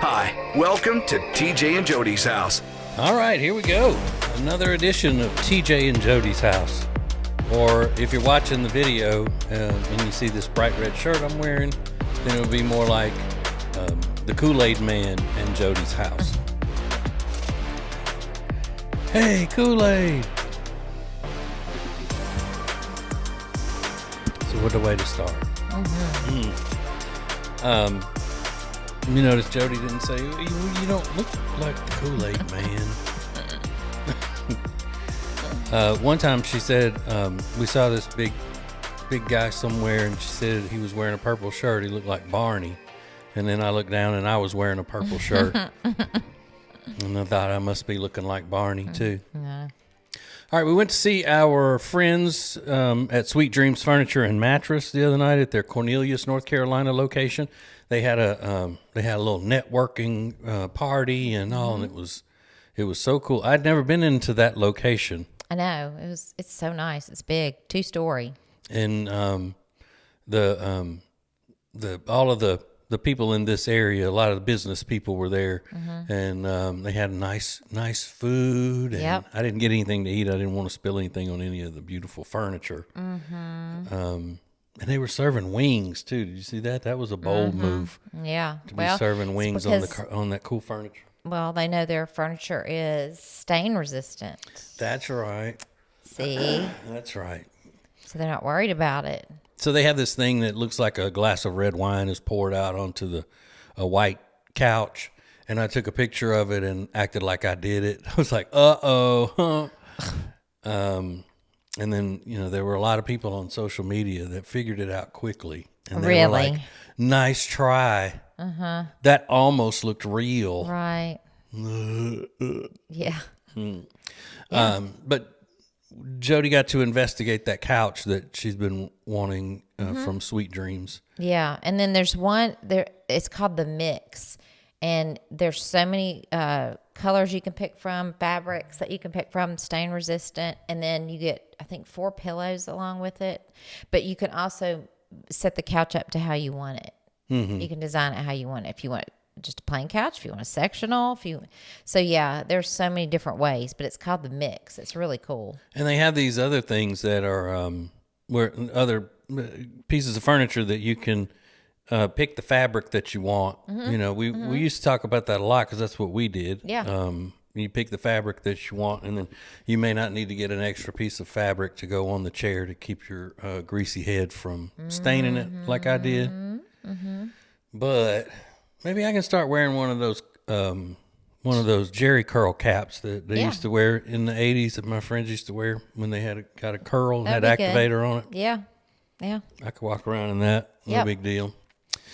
Hi, welcome to TJ and Jodi's house. All right, here we go. Another edition of TJ and Jodi's house. Or if you're watching the video and you see this bright red shirt I'm wearing, then it'll be more like the Kool-Aid Man and Jodi's house. Hey, Kool-Aid. So what a way to start. You notice Jodi didn't say, you don't look like the Kool-Aid Man. One time she said, we saw this big guy somewhere, and she said he was wearing a purple shirt. He looked like Barney. And then I looked down, and I was wearing a purple shirt. And I thought I must be looking like Barney, too. Yeah. All right, we went to see our friends at Sweet Dreams Furniture and Mattress the other night at their Cornelius, North Carolina location. They had a little networking party and all, and it was so cool. I'd never been into that location. I know. It's so nice. It's big, 2-story. And all of the people in this area, a lot of the business people were there, and they had nice food. And Yep. I didn't get anything to eat. I didn't want to spill anything on any of the beautiful furniture. And they were serving wings too. Did you see that? That was a bold move. Yeah. To be serving wings on that cool furniture. Well, they know their furniture is stain resistant. That's right. See? That's right. So they're not worried about it. So they have this thing that looks like a glass of red wine is poured out onto a white couch, and I took a picture of it and acted like I did it. I was like, uh-oh. And then, there were a lot of people on social media that figured it out quickly. And they were like, nice try. That almost looked real. Right. Yeah. But Jodi got to investigate that couch that she's been wanting from Sweet Dreams. Yeah. And then there's one there. It's called the Mix, and there's so many colors you can pick from, fabrics that you can pick from, stain resistant, and then you get, I think, 4 pillows along with it. But you can also set the couch up to how you want it. You can design it how you want it. If you want just a plain couch, if you want a sectional, so yeah, there's so many different ways, but it's called the Mix. It's really cool. And they have these other things that are where other pieces of furniture that you can pick the fabric that you want. We used to talk about that a lot because that's what we did. Yeah. You pick the fabric that you want, and then you may not need to get an extra piece of fabric to go on the chair to keep your greasy head from staining it like I did. But maybe I can start wearing one of those Jerry curl caps that they used to wear in the 80s that my friends used to wear when they got a curl and had activator on it. Yeah. Yeah. I could walk around in that. No Yep. big deal.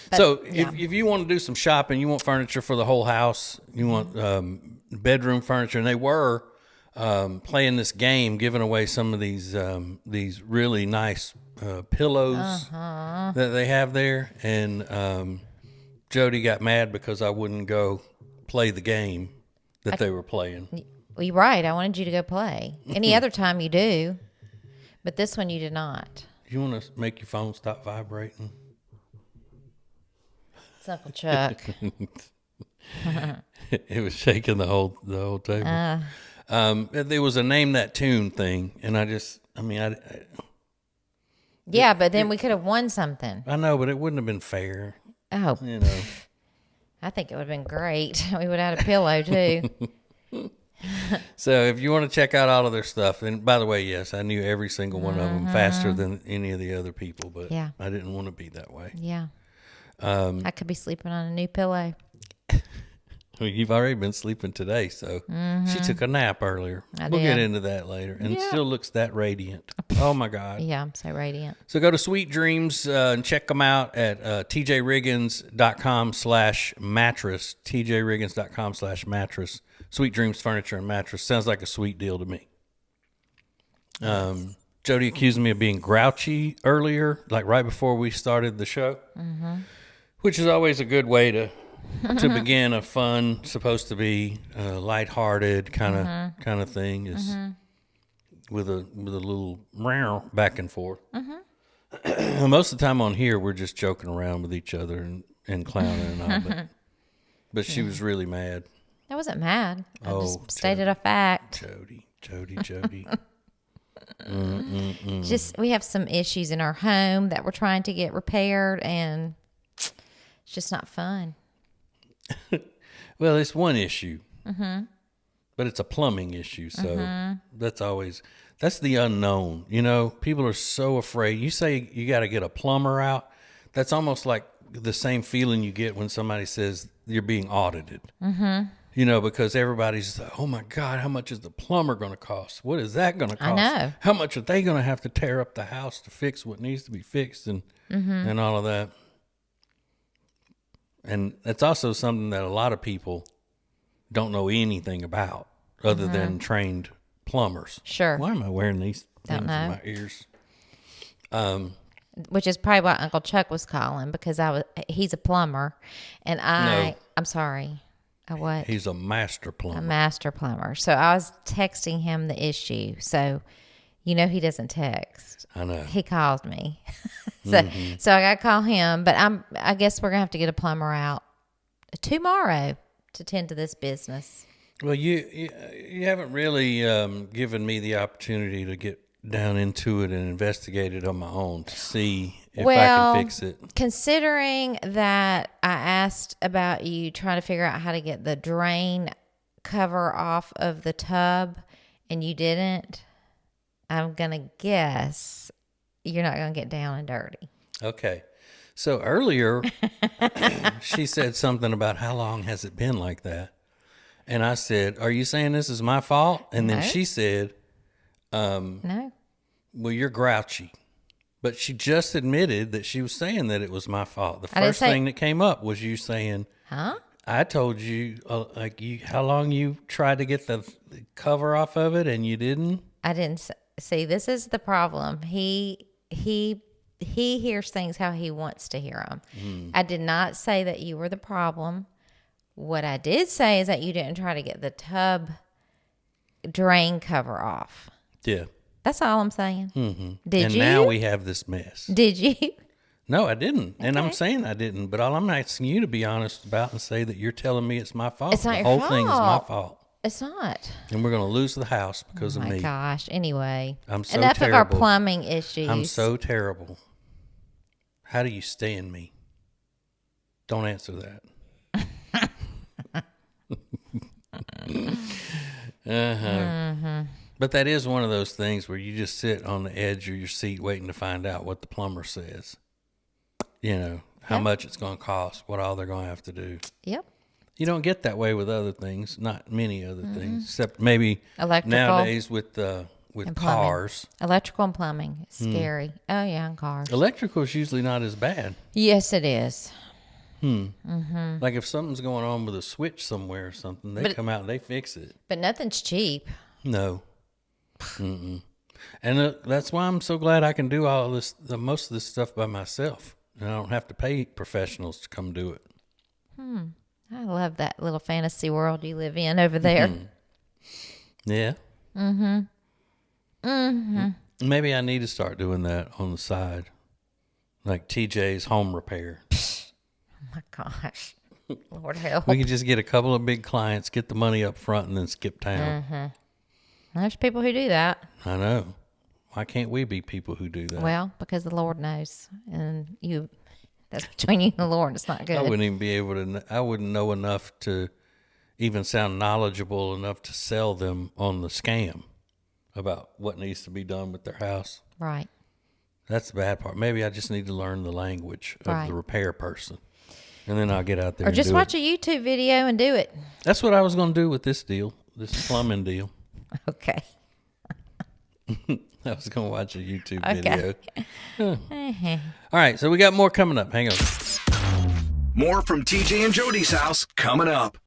But, So if you want to do some shopping, you want furniture for the whole house, you want bedroom furniture, and they were playing this game, giving away some of these really nice pillows that they have there, and Jodi got mad because I wouldn't go play the game that they were playing. Well, you're right. I wanted you to go play. Any other time you do, but this one you did not. You want to make your phone stop vibrating? It's Uncle Chuck. It was shaking the whole table. There was a name that tune thing, and Yeah, but then we could have won something. I know, but it wouldn't have been fair. Oh, I think it would have been great. We would have had a pillow too. So if you want to check out all of their stuff, and by the way, yes, I knew every single one of them faster than any of the other people, but Yeah. I didn't want to be that way. Yeah. I could be sleeping on a new pillow. Well, you've already been sleeping today, so she took a nap earlier. We'll get into that later. And it still looks that radiant. Oh, my God. Yeah, I'm so radiant. So go to Sweet Dreams and check them out at tjriggins.com/mattress, tjriggins.com/mattress. Sweet Dreams Furniture and Mattress. Sounds like a sweet deal to me. Jodi accused me of being grouchy earlier, like right before we started the show, which is always a good way to begin a fun, supposed to be lighthearted kind of thing, is with a little meow back and forth. Most of the time on here, we're just joking around with each other and clowning and all. But she was really mad. I wasn't mad. I Oh, just stated a fact. Jody. Just we have some issues in our home that we're trying to get repaired, and it's just not fun. Well, it's one issue, but it's a plumbing issue. So that's the unknown. You know, people are so afraid. You say you got to get a plumber out. That's almost like the same feeling you get when somebody says you're being audited. You know, because everybody's like, oh my God, how much is the plumber going to cost? What is that going to cost? I know. How much are they going to have to tear up the house to fix what needs to be fixed and all of that? And that's also something that a lot of people don't know anything about other than trained plumbers. Sure. Why am I wearing these things in know. my ears? Which is probably what Uncle Chuck was calling, because he's a plumber, and I'm sorry. A what? He's a master plumber. A master plumber. So I was texting him the issue. So, you know, he doesn't text. I know. He called me. So I got to call him, but I guess we're going to have to get a plumber out tomorrow to tend to this business. Well, you haven't really given me the opportunity to get down into it and investigate it on my own to see if I can fix it. Considering that I asked about you trying to figure out how to get the drain cover off of the tub and you didn't, I'm going to guess you're not going to get down and dirty. Okay. So earlier, she said something about how long has it been like that? And I said, are you saying this is my fault? And then she said, No. well, you're grouchy. But she just admitted that she was saying that it was my fault. The first thing that came up was you saying, Huh? I told you, how long you tried to get the cover off of it and you didn't? I didn't see. This is the problem. He hears things how he wants to hear them. I did not say that you were the problem. What I did say is that you didn't try to get the tub drain cover off. Yeah. That's all I'm saying. Did And you? now we have this mess. Did you? No, I didn't. And I'm Okay. saying I didn't. But all I'm asking you to be honest about and say that you're telling me it's my fault. It's not the your whole thing is my fault. fault. It's not. And we're going to lose the house because Oh of my me. gosh. Anyway, I'm so enough terrible. of our plumbing issues. I'm so terrible. How do you stand me? Don't answer that. But that is one of those things where you just sit on the edge of your seat waiting to find out what the plumber says. You know, how much it's going to cost, what all they're going to have to do. Yep. You don't get that way with other things, not many other things, except maybe Electrical nowadays with and plumbing. cars. Electrical and plumbing. It's scary. Oh, yeah, and cars. Electrical is usually not as bad. Yes, it is. Like if something's going on with a switch somewhere or something, they come out and they fix it. But nothing's cheap. No. And that's why I'm so glad I can do all this, most of this stuff by myself. And I don't have to pay professionals to come do it. I love that little fantasy world you live in over there. Yeah. Maybe I need to start doing that on the side. Like TJ's home repair. Oh, my gosh. Lord help. We could just get a couple of big clients, get the money up front, and then skip town. There's people who do that. I know. Why can't we be people who do that? Well, because the Lord knows. And that's between you and the Lord. It's not good. I wouldn't even be able to, I wouldn't know enough to even sound knowledgeable enough to sell them on the scam about what needs to be done with their house. Right. That's the bad part. Maybe I just need to learn the language of Right. the repair person. And then I'll get out there Or and just do watch it. a YouTube video and do it. That's what I was going to do with this deal, this plumbing deal. Okay. I was going to watch a YouTube Okay. video. All right, so we got more coming up. Hang on. More from TJ and Jody's house coming up.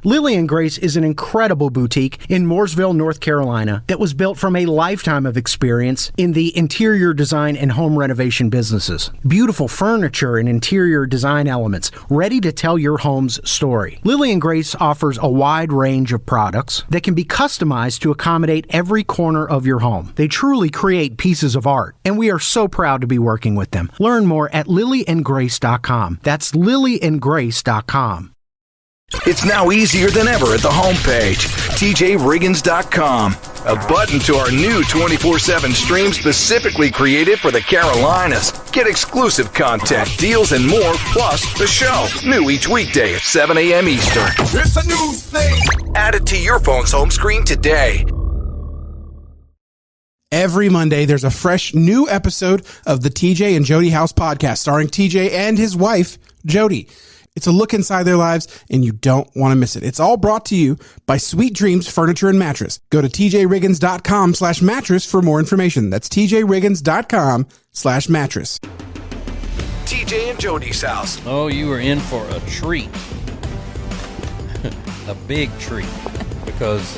Lily and Grace is an incredible boutique in Mooresville, North Carolina that was built from a lifetime of experience in the interior design and home renovation businesses. Beautiful furniture and interior design elements ready to tell your home's story. Lily and Grace offers a wide range of products that can be customized to accommodate every corner of your home. They truly create pieces of art, and we are so proud to be working with them. Learn more at lilyandgrace.com. That's lilyandgrace.com. It's now easier than ever at the homepage, tjriggins.com. A button to our new 24/7 stream specifically created for the Carolinas. Get exclusive content, deals, and more, plus the show. New each weekday at 7 a.m. Eastern. It's a new thing. Add it to your phone's home screen today. Every Monday, there's a fresh new episode of the TJ and Jodi House podcast starring TJ and his wife, Jodi. It's a look inside their lives, and you don't want to miss it. It's all brought to you by Sweet Dreams Furniture and Mattress. Go to tjriggins.com/mattress for more information. That's tjriggins.com/mattress. TJ and Jodi's house. Oh, you were in for a treat. A big treat. Because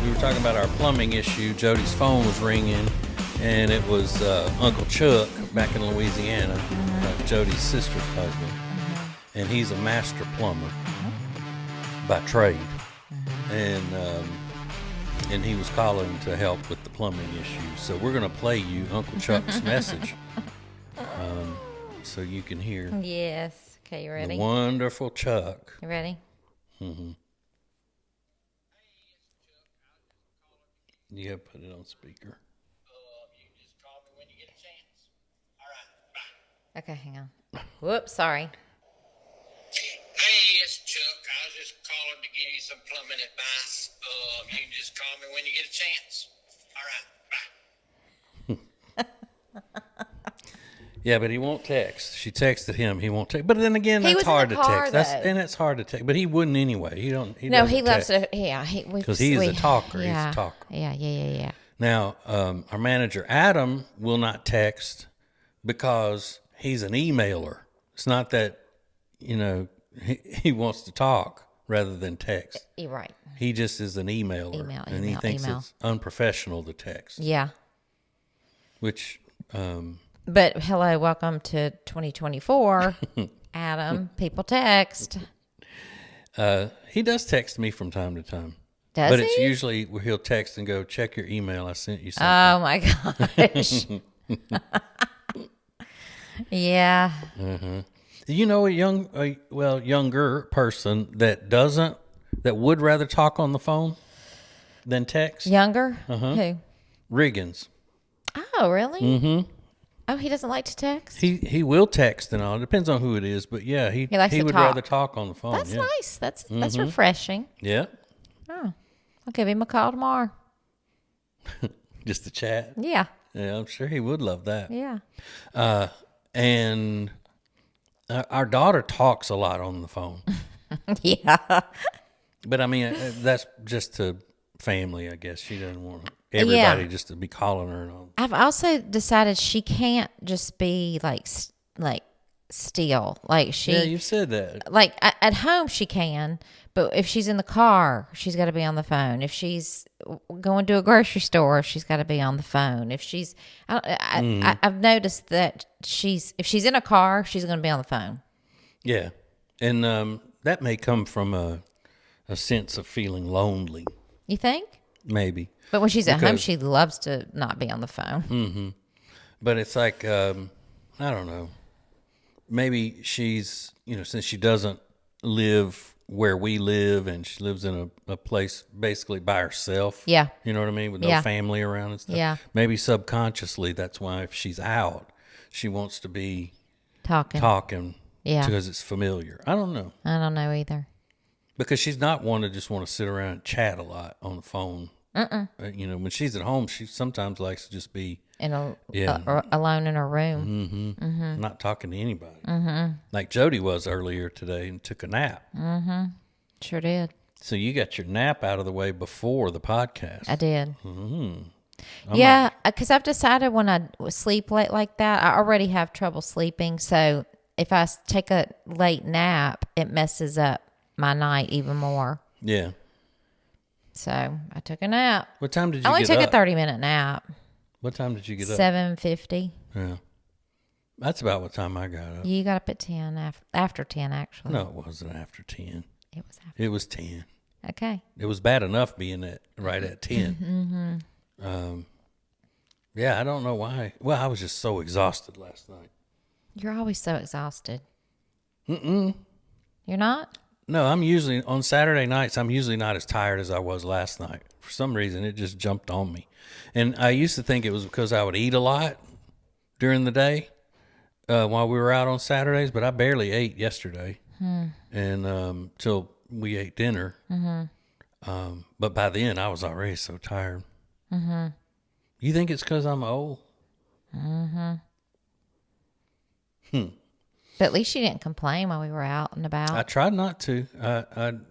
we were talking about our plumbing issue. Jody's phone was ringing, and it was Uncle Chuck back in Louisiana, Jody's sister's husband. And he's a master plumber by trade. And he was calling to help with the plumbing issue. So we're going to play you Uncle Chuck's message so you can hear. Yes. Okay, you ready? The wonderful Chuck. You ready? Mm-hmm. Yeah, put it on speaker. You can just call me when you get a chance. All right, bye. Okay, hang on. Whoops, sorry. Hey, it's Chuck. I was just calling to give you some plumbing advice. You can just call me when you get a chance. All right, bye. Yeah, but he won't text. She texted him. He won't text. But then again, He that's was in hard the to car, text. though. That's hard to text. But he wouldn't anyway. He No, he doesn't loves text. to. Yeah, Because he's a talker. Yeah, He's a talker. Yeah. Now, our manager, Adam, will not text because he's an emailer. It's not that, he wants to talk rather than text. You're right. He just is an emailer. And he thinks it's unprofessional to text. Yeah. Which... But hello, welcome to 2024. Adam, people text. He does text me from time to time. Does but he? it's usually where he'll text and go, check your email. I sent you something. Oh my gosh. Yeah. You know a younger person that would rather talk on the phone than text? Younger? Who? Riggins. Oh, really? Mm-hmm. Oh, he doesn't like to text? He will text and all. It depends on who it is, but yeah, he likes to would talk. rather talk on the phone. That's yeah. nice. That's refreshing. Yeah. Oh, I'll give him a call tomorrow. Just to chat. Yeah. Yeah, I'm sure he would love that. Yeah. And our daughter talks a lot on the phone. Yeah. But I mean, that's just to family, I guess. She doesn't want everybody just to be calling her and all. I've also decided she can't just be like still. Like Yeah, you've said that. like at home she can, but if she's in the car, she's got to be on the phone. If she's going to a grocery store, she's got to be on the phone. If she's, I've noticed that if she's in a car, she's going to be on the phone. Yeah, and that may come from a sense of feeling lonely, You think? maybe. But when she's at home, Because- she loves to not be on the phone. But it's like I don't know. Maybe she's since she doesn't live where we live and she lives in a place basically by herself. Yeah. You know what I mean? With no Yeah. family around and stuff. Yeah. Maybe subconsciously that's why if she's out, she wants to be Talking. Yeah. because it's familiar. I don't know. I don't know either. Because she's not one to just want to sit around and chat a lot on the phone. When she's at home, she sometimes likes to just be Alone in her room. not talking to anybody. Like Jodi was earlier today and took a nap. Sure did. So you got your nap out of the way before the podcast. I did. Yeah, because I've decided when I sleep late like that, I already have trouble sleeping. So if I take a late nap, it messes up my night even more. Yeah. So I took a nap. What time did you I only get took up? a 30-minute nap. What time did you get up? 7:50. Yeah. That's about what time I got up. You got up at 10, after 10, actually. No, it wasn't after 10. It was after. It was 10. Okay. It was bad enough being right at 10. Yeah, I don't know why. Well, I was just so exhausted last night. You're always so exhausted. You're not? No, I'm usually, on Saturday nights, I'm usually not as tired as I was last night. For some reason, it just jumped on me. And I used to think it was because I would eat a lot during the day while we were out on Saturdays, but I barely ate yesterday. And till we ate dinner. But by then, I was already so tired. You think it's because I'm old? But at least you didn't complain while we were out and about. I tried not to.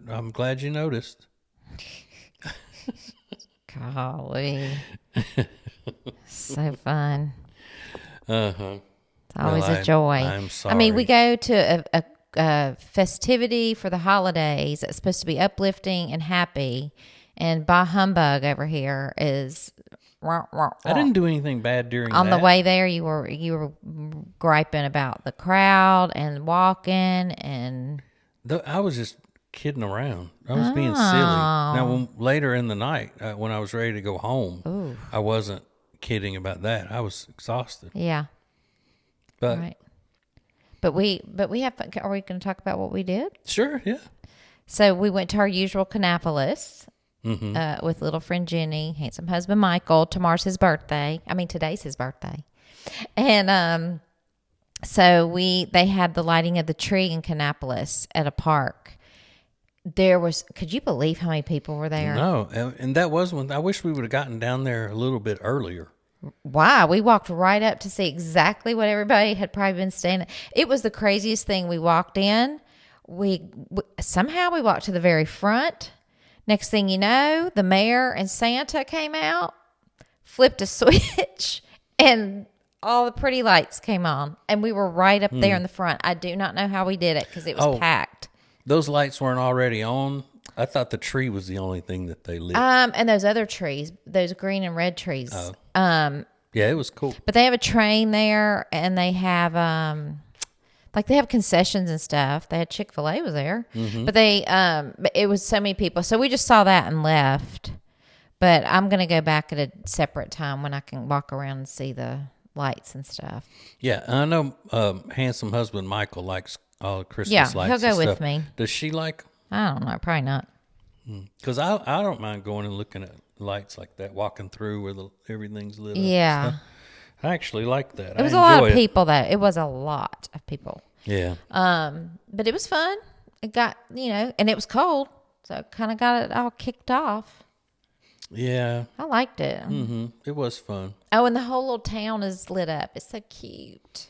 I'm glad you noticed. Golly. So fun. Uh-huh. It's always Well, a joy. I'm I mean, we sorry. go to a festivity for the holidays that's supposed to be uplifting and happy. And bah humbug over here is... I didn't do anything bad during On that. the way there, you were griping about the crowd and walking and... I was just kidding around. I was being silly. Now, Oh. later in the night, when I was ready to go home, I wasn't kidding about that. I was exhausted. Yeah. But Right. But we have... Are we going to talk about what we did? sure, yeah. So we went to our usual Kannapolis with little friend Jenny, handsome husband Michael. Tomorrow's his birthday. I mean, today's his birthday. And so they had the lighting of the tree in Kannapolis at a park. Could you believe how many people were there? No, and that was one. I wish we would have gotten down there a little bit earlier. Wow, we walked right up to see exactly what everybody had probably been staying. It was the craziest thing. We walked in. Somehow we walked to the very front. Next thing you know, the mayor and Santa came out, flipped a switch, and all the pretty lights came on. And we were right up there in the front. I do not know how we did it because it was packed. Those lights weren't already on. I thought the tree was the only thing that they lit. And those other trees, those green and red trees. Yeah, it was cool. But they have a train there, and they have they have concessions and stuff. They had Chick-fil-A was there, but but it was so many people. So we just saw that and left. But I'm gonna go back at a separate time when I can walk around and see the lights and stuff. Yeah, I know. Handsome husband Michael likes all the Christmas Yeah, lights. he'll go and with stuff. me. Does she like? I don't know, probably not. Because I don't mind going and looking at lights like that, walking through where everything's lit up. and Yeah. stuff. I actually like that. It was a lot of people though. It was a lot of people. Yeah. But it was fun. It got and it was cold, so it kind of got it all kicked off. Yeah. I liked it. It was fun. Oh, and the whole little town is lit up. It's so cute.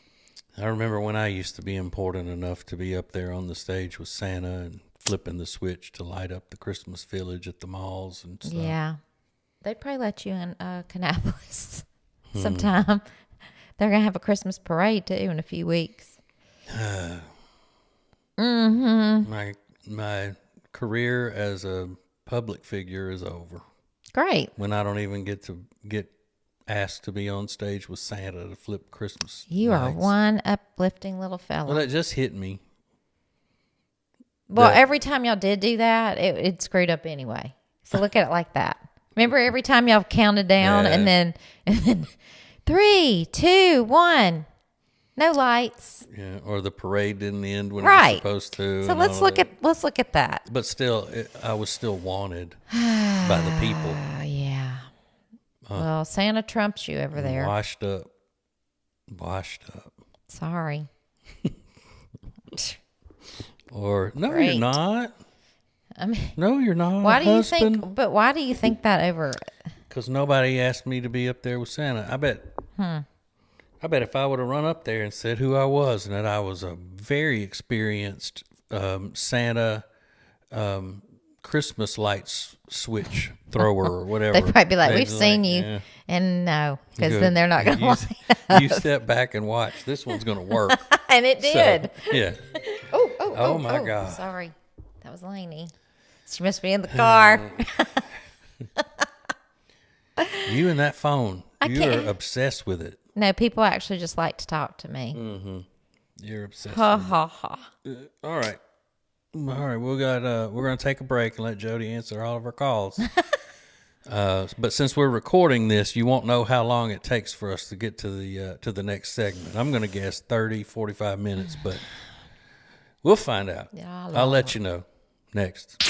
I remember when I used to be important enough to be up there on the stage with Santa and flipping the switch to light up the Christmas village at the malls and stuff. Yeah. They'd probably let you in Kannapolis sometime. They're going to have a Christmas parade, too, in a few weeks. My career as a public figure is over. Great. When I don't even get asked to be on stage with Santa to flip Christmas You are lights. one uplifting little fella. Well, it just hit me. Well, that- every time y'all did do that, it screwed up anyway. So look at it like that. Remember every time y'all counted down Yeah. and then 3, 2, 1, no lights. Yeah, or the parade didn't end when it Right. was supposed to. So and let's all look that. at that. But still, I was still wanted by the people. Oh yeah. Well, Santa trumps you over there. Washed up. Sorry. Or no, Great. you're not. I mean, No, you're not. why do you husband. think? But why do you think that over? Because nobody asked me to be up there with Santa. I bet if I would have run up there and said who I was and that I was a very experienced Santa Christmas lights switch thrower or whatever. They'd probably be like, they'd "We've seen you," yeah, and no, because good. then they're not going You- to. You step back and watch. This one's going to work. And it So, did. yeah. Oh my God. Sorry, that was Lainey. She must be in the car. You and that phone, you can't. are obsessed with it. No, people actually just like to talk to me. You're obsessed Ha with ha ha. it. All right. We're going to take a break and let Jodi answer all of our calls. But since we're recording this, you won't know how long it takes for us to get to the next segment. I'm going to guess 30, 45 minutes, but we'll find out. Yeah, I'll let you know next.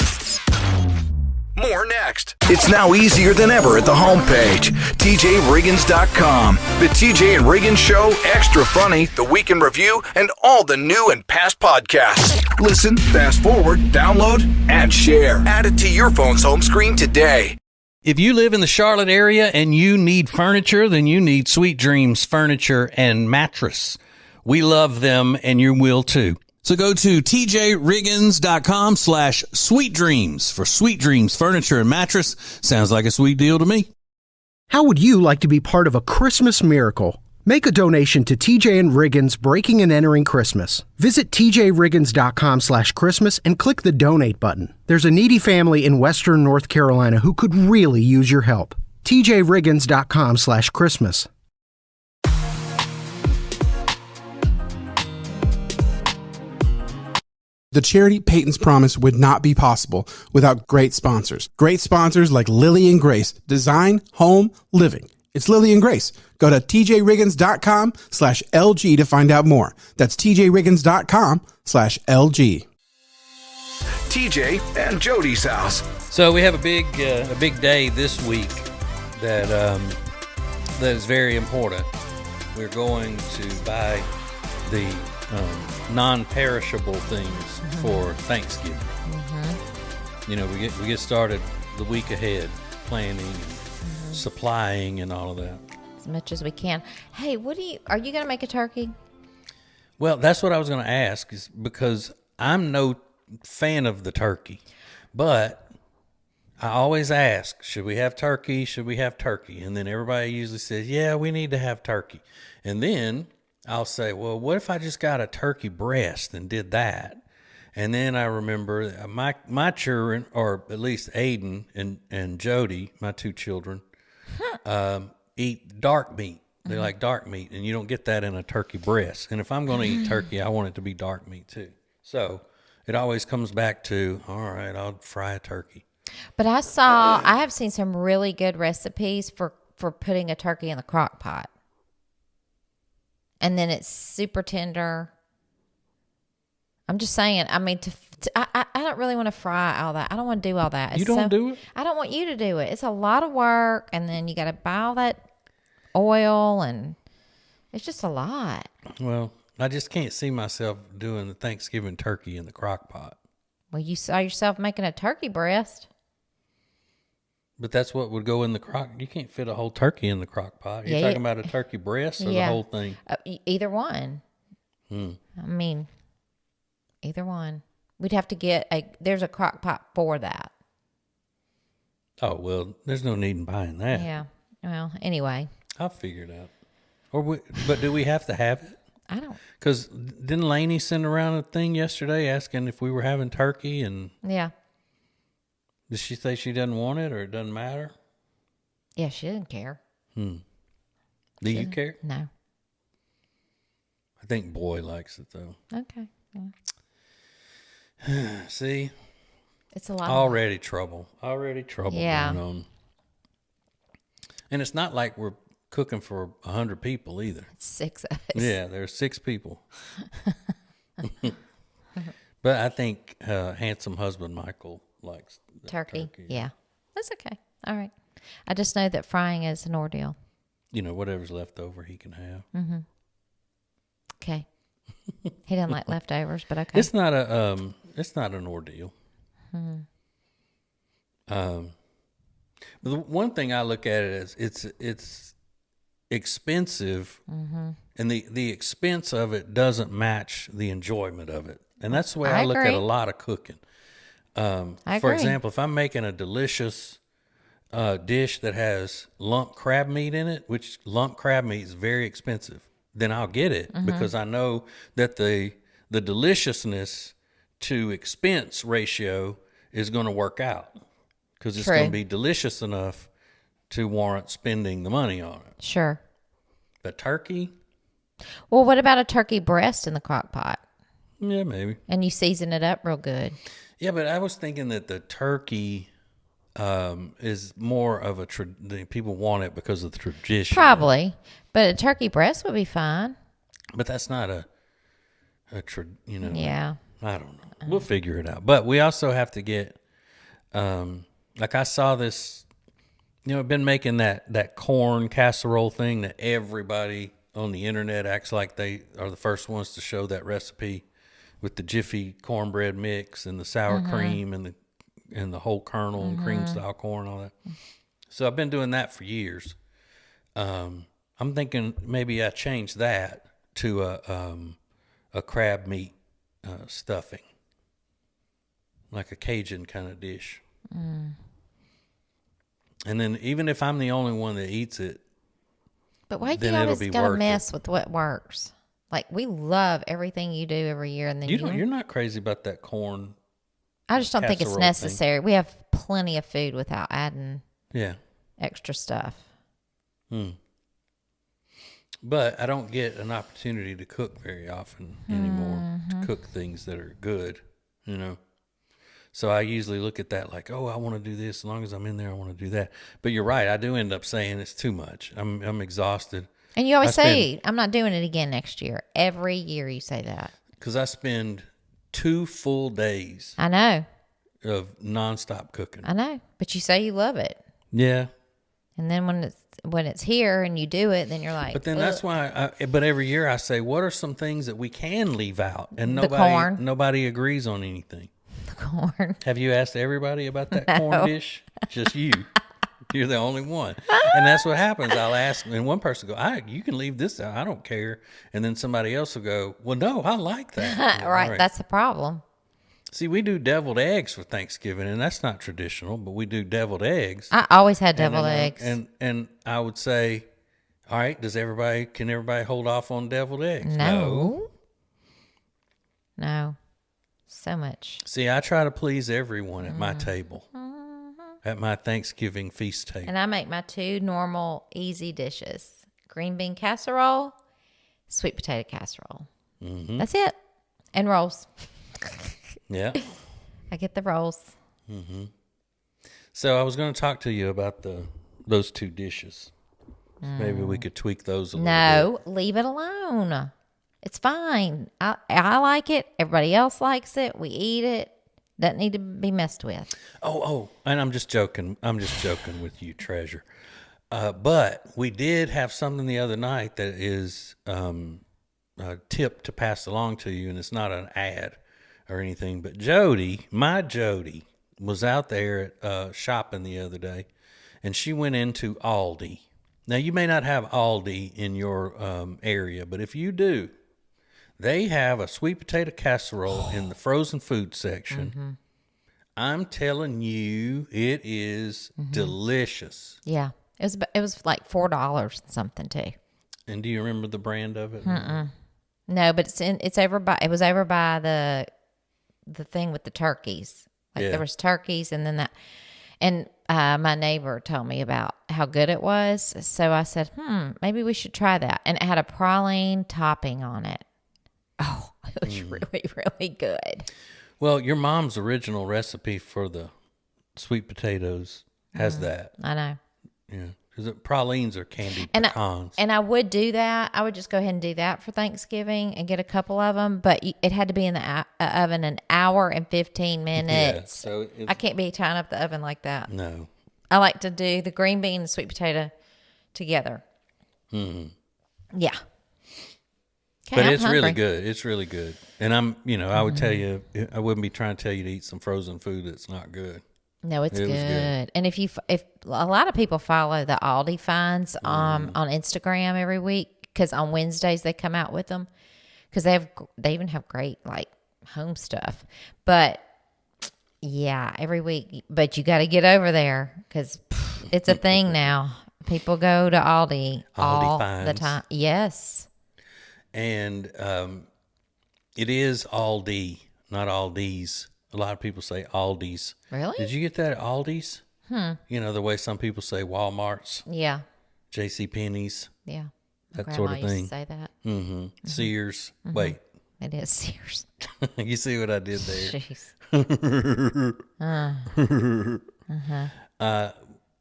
More next. It's now easier than ever at the homepage, tjriggins.com. The TJ and Riggins Show, Extra Funny, The Week in Review, and all the new and past podcasts. Listen, fast forward, download, and share. Add it to your phone's home screen today. If you live in the Charlotte area and you need furniture, then you need Sweet Dreams Furniture and Mattress. We love them, and you will too. So go to tjriggins.com/sweetdreams for Sweet Dreams Furniture and Mattress. Sounds like a sweet deal to me. How would you like to be part of a Christmas miracle? Make a donation to TJ and Riggins Breaking and Entering Christmas. Visit tjriggins.com/Christmas and click the donate button. There's a needy family in Western North Carolina who could really use your help. tjriggins.com/Christmas. The charity Peyton's Promise would not be possible without great sponsors. Great sponsors like Lily and Grace. Design, home, living. It's Lily and Grace. Go to tjriggins.com/LG to find out more. That's tjriggins.com/LG. TJ and Jodi's house. So we have a big day this week that is very important. We're going to buy the non-perishable things for Thanksgiving. You know, we get started the week ahead, planning, supplying, and all of that. As much as we can. Hey, are you going to make a turkey? Well, that's what I was going to ask, is because I'm no fan of the turkey, but I always ask, should we have turkey? Should we have turkey? And then everybody usually says, yeah, we need to have turkey. And then I'll say, well, what if I just got a turkey breast and did that? And then I remember my children, or at least Aiden and Jodi, my two children, eat dark meat. They like dark meat, and you don't get that in a turkey breast. And if I'm going to eat turkey, I want it to be dark meat too. So it always comes back to, all right, I'll fry a turkey. But I have seen some really good recipes for putting a turkey in the crock pot. And then it's super tender. I'm just saying, I mean, I don't really want to fry all that. I don't want to do all that. You don't do it? I don't want you to do it. It's a lot of work, and then you got to buy all that oil, and it's just a lot. Well, I just can't see myself doing the Thanksgiving turkey in the crock pot. Well, you saw yourself making a turkey breast. But that's what would go in the crock. You can't fit a whole turkey in the crock pot. You're Yeah, talking about a turkey breast or the whole thing? Either one. I mean, either one. We'd have to get there's a crock pot for that. Oh, well, there's no need in buying that. Yeah. Well, anyway. I'll figure it out. But do we have to have it? I don't. Because didn't Lainey send around a thing yesterday asking if we were having turkey? And Yeah. did she say she doesn't want it or it doesn't matter? Yeah, she didn't care. Do you care? No. I think Boy likes it, though. Okay. See? It's a lot. Already trouble going on. And it's not like we're cooking for 100 people either. 6 of us. Yeah, there's 6 people. But I think handsome husband Michael likes Turkey. Yeah. That's okay. All right. I just know that frying is an ordeal. You know, whatever's left over he can have. Okay. He doesn't like leftovers, but okay. It's not an ordeal. The one thing I look at it as it's expensive, and the expense of it doesn't match the enjoyment of it, and that's the way I look at a lot of cooking. I agree. For example, if I'm making a delicious dish that has lump crab meat in it, which lump crab meat is very expensive, then I'll get it because I know that the deliciousness to expense ratio is going to work out because it's True. going to be delicious enough to warrant spending the money on it. Sure. But turkey, Well, what about a turkey breast in the crock pot? yeah, maybe. And you season it up real good. Yeah, but I was thinking that the turkey is more of a people want it because of the tradition. Probably. But a turkey breast would be fine. But that's not Yeah. I don't know. We'll figure it out. But we also have to get, like I saw this, I've been making that corn casserole thing that everybody on the internet acts like they are the first ones to show that recipe with the Jiffy cornbread mix and the sour cream and the whole kernel and cream style corn, all that. So I've been doing that for years. I'm thinking maybe I change that to a crab meat stuffing, like a Cajun kind of dish. And then even if I'm the only one that eats it, But why do then you it'll always be gotta worth mess with what works? Like, we love everything you do every year, and then you're not crazy about that corn. I just don't think it's casserole necessary. We have plenty of food without adding Yeah. extra stuff. But I don't get an opportunity to cook very often anymore, to cook things that are good, So I usually look at that like, oh, I want to do this. As long as I'm in there, I want to do that. But you're right. I do end up saying it's too much. I'm exhausted. And you always say, I'm not doing it again next year. Every year you say that. Because I spend 2 full days I know. of nonstop cooking. I know. But you say you love it. Yeah. And then when it's here and you do it, then you're like, But then that's why but every year I say, what are some things that we can leave out? And The corn. nobody agrees on anything. the corn. Have you asked everybody about that corn dish? Just you. You're the only one. And that's what happens. I'll ask, and one person will go, you can leave this out. I don't care. And then somebody else will go, well, no, I like that. Right. All right. That's the problem. See, we do deviled eggs for Thanksgiving, and that's not traditional, but we do deviled eggs. I always had And deviled then, eggs. And I would say, all right, can everybody hold off on deviled eggs? No. So much. See, I try to please everyone at my table, at my Thanksgiving feast table. And I make my 2 normal, easy dishes. Green bean casserole, sweet potato casserole. Mm-hmm. That's it. And rolls. Yeah. I get the rolls. So I was going to talk to you about those 2 dishes. Maybe we could tweak those a little bit. No, leave it alone. It's fine. I like it. Everybody else likes it. We eat it. Doesn't need to be messed with. Oh, and I'm just joking. I'm just joking with you, Treasure. But we did have something the other night that is a tip to pass along to you, and it's not an ad or anything. But Jodi, my Jodi, was out there shopping the other day, and she went into Aldi. Now, you may not have Aldi in your area, but if you do, they have a sweet potato casserole in the frozen food section. I'm telling you, it is delicious. Yeah. It was like $4 something too. And do you remember the brand of it? No, but it was over by the thing with the turkeys. Like Yeah. there was turkeys and then that, and my neighbor told me about how good it was. So I said, maybe we should try that. And it had a praline topping on it. Oh, it was really, really good. Well, your mom's original recipe for the sweet potatoes has that. I know. Yeah. Because pralines are candied pecans. And I would do that. I would just go ahead and do that for Thanksgiving and get a couple of them. But it had to be in the oven an hour and 15 minutes. Yeah, so I can't be tying up the oven like that. No. I like to do the green bean and sweet potato together. Yeah. Okay, But I'm it's hungry. really good. It's really good. And I would tell you, I wouldn't be trying to tell you to eat some frozen food that's not good. No, it's It was good. good. And if a lot of people follow the Aldi finds on Instagram every week, because on Wednesdays they come out with them, because they even have great like home stuff. But yeah, every week. But you got to get over there because it's a thing now. People go to Aldi all the finds. time. Yes. And it is Aldi, not Aldi's. a lot of people say Aldi's. Really? Did you get that at Aldi's? You know, the way some people say Walmart's, Yeah. JCPenney's, Yeah. that Grandma sort of used to thing. say that. Sears. Wait, It is Sears. you see what I did there? Jeez.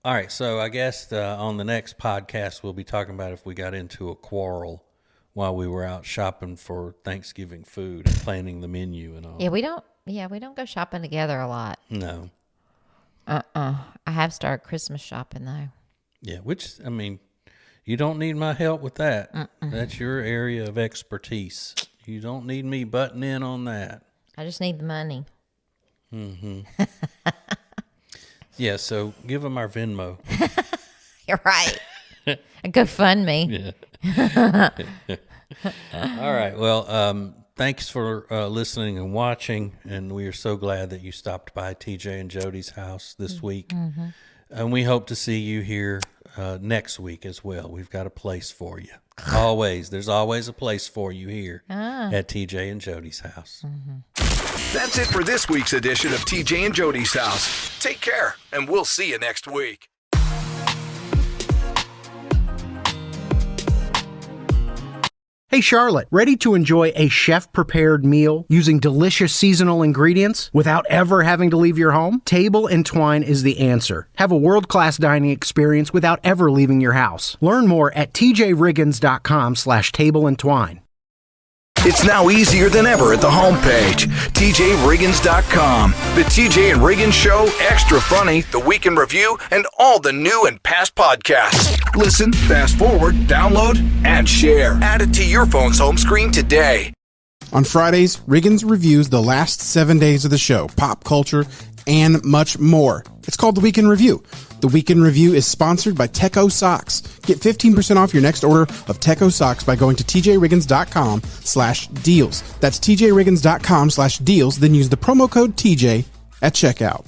All right, so I guess on the next podcast we'll be talking about if we got into a quarrel while we were out shopping for Thanksgiving food and planning the menu and all. Yeah, we don't go shopping together a lot. No. I have started Christmas shopping though. Yeah, which, I mean, you don't need my help with that. That's your area of expertise. You don't need me butting in on that. I just need the money. Yeah, so give them our Venmo. You're right. Go fund me. Yeah. All right. Well, thanks for listening and watching, and we are so glad that you stopped by TJ and Jody's house this week. And we hope to see you here next week as well. We've got a place for you. There's always a place for you here at TJ and Jody's house. That's it for this week's edition of TJ and Jody's House. Take care, and we'll see you next week. Hey Charlotte, ready to enjoy a chef-prepared meal using delicious seasonal ingredients without ever having to leave your home? Table and Twine is the answer. Have a world-class dining experience without ever leaving your house. Learn more at tjriggins.com/tableandtwine. It's now easier than ever at the homepage, tjriggins.com. The TJ and Riggins Show, Extra Funny, The Week in Review, and all the new and past podcasts. Listen, fast forward, download, and share. Add it to your phone's home screen today. On Fridays, Riggins reviews the last 7 days of the show, pop culture, and much more. It's called The Week in Review. The Week in Review is sponsored by Techo Socks. Get 15% off your next order of Techo Socks by going to tjriggins.com/deals. That's tjriggins.com/deals. Then use the promo code TJ at checkout.